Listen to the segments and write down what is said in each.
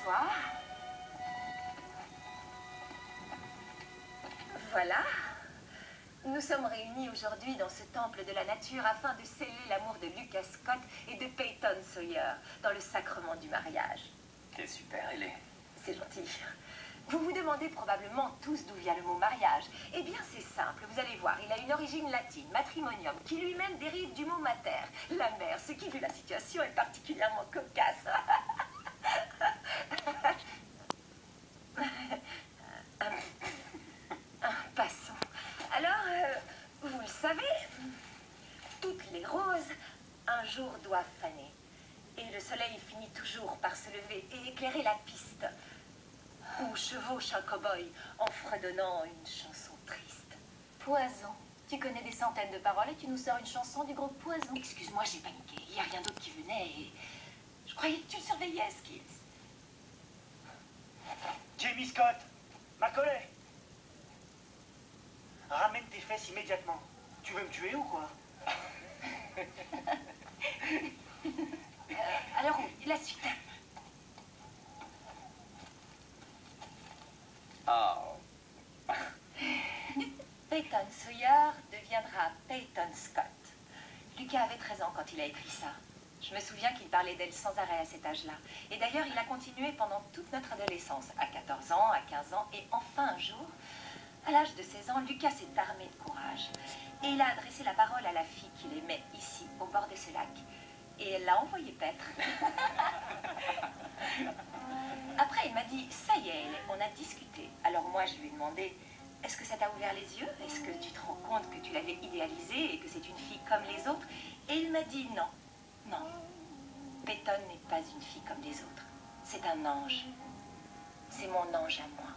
Bonsoir. Voilà. Nous sommes réunis aujourd'hui dans ce temple de la nature afin de sceller l'amour de Lucas Scott et de Peyton Sawyer dans le sacrement du mariage. T'es super, Ellie. C'est gentil. Vous vous demandez probablement tous d'où vient le mot mariage. Eh bien, c'est simple. Vous allez voir, il a une origine latine, matrimonium, qui lui-même dérive du mot mater, la mère, ce qui, vu la situation, est particulièrement cocasse. Passons. Alors, vous le savez, toutes les roses, un jour, doivent faner. Et le soleil finit toujours par se lever et éclairer la piste où chevauche un cow-boy en fredonnant une chanson triste. Poison. Tu connais des centaines de paroles et tu nous sors une chanson du groupe Poison. Excuse-moi, j'ai paniqué. Il n'y a rien d'autre qui venait et... Je croyais que tu surveillais, Skills. Jamie Scott, Macaulay. Ramène tes fesses immédiatement. Tu veux me tuer ou quoi? Alors oui, la suite. Oh. Peyton Sawyer deviendra Peyton Scott. Lucas avait 13 ans quand il a écrit ça. Je me souviens qu'il parlait d'elle sans arrêt à cet âge-là. Et d'ailleurs, il a continué pendant toute notre adolescence, à 14 ans, à 15 ans, et enfin un jour, à l'âge de 16 ans, Lucas s'est armé de courage. Et il a adressé la parole à la fille qu'il aimait ici, au bord de ce lac. Et elle l'a envoyé paître. Après, il m'a dit, ça y est, on a discuté. Alors moi, je lui ai demandé, est-ce que ça t'a ouvert les yeux? Est-ce que tu te rends compte que tu l'avais idéalisée et que c'est une fille comme les autres? Et il m'a dit non, non. Peyton n'est pas une fille comme les autres. C'est un ange. C'est mon ange à moi.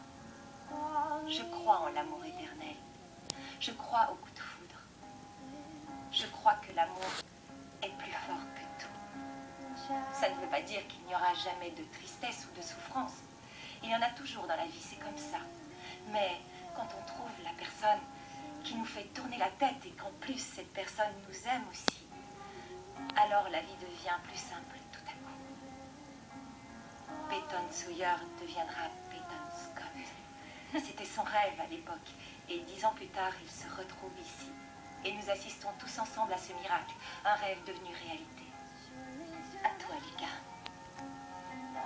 Je crois en l'amour éternel. Je crois au coup de foudre. Je crois que l'amour est plus fort que tout. Ça ne veut pas dire qu'il n'y aura jamais de tristesse ou de souffrance. Il y en a toujours dans la vie, c'est comme ça. Mais quand on trouve la personne qui nous fait tourner la tête et qu'en plus cette personne nous aime aussi, alors la vie devient plus simple tout à coup. Peyton Sawyer deviendra Peyton Scott. C'était son rêve à l'époque. Et 10 ans plus tard, il se retrouve ici. Et nous assistons tous ensemble à ce miracle, un rêve devenu réalité. À toi, Lucas.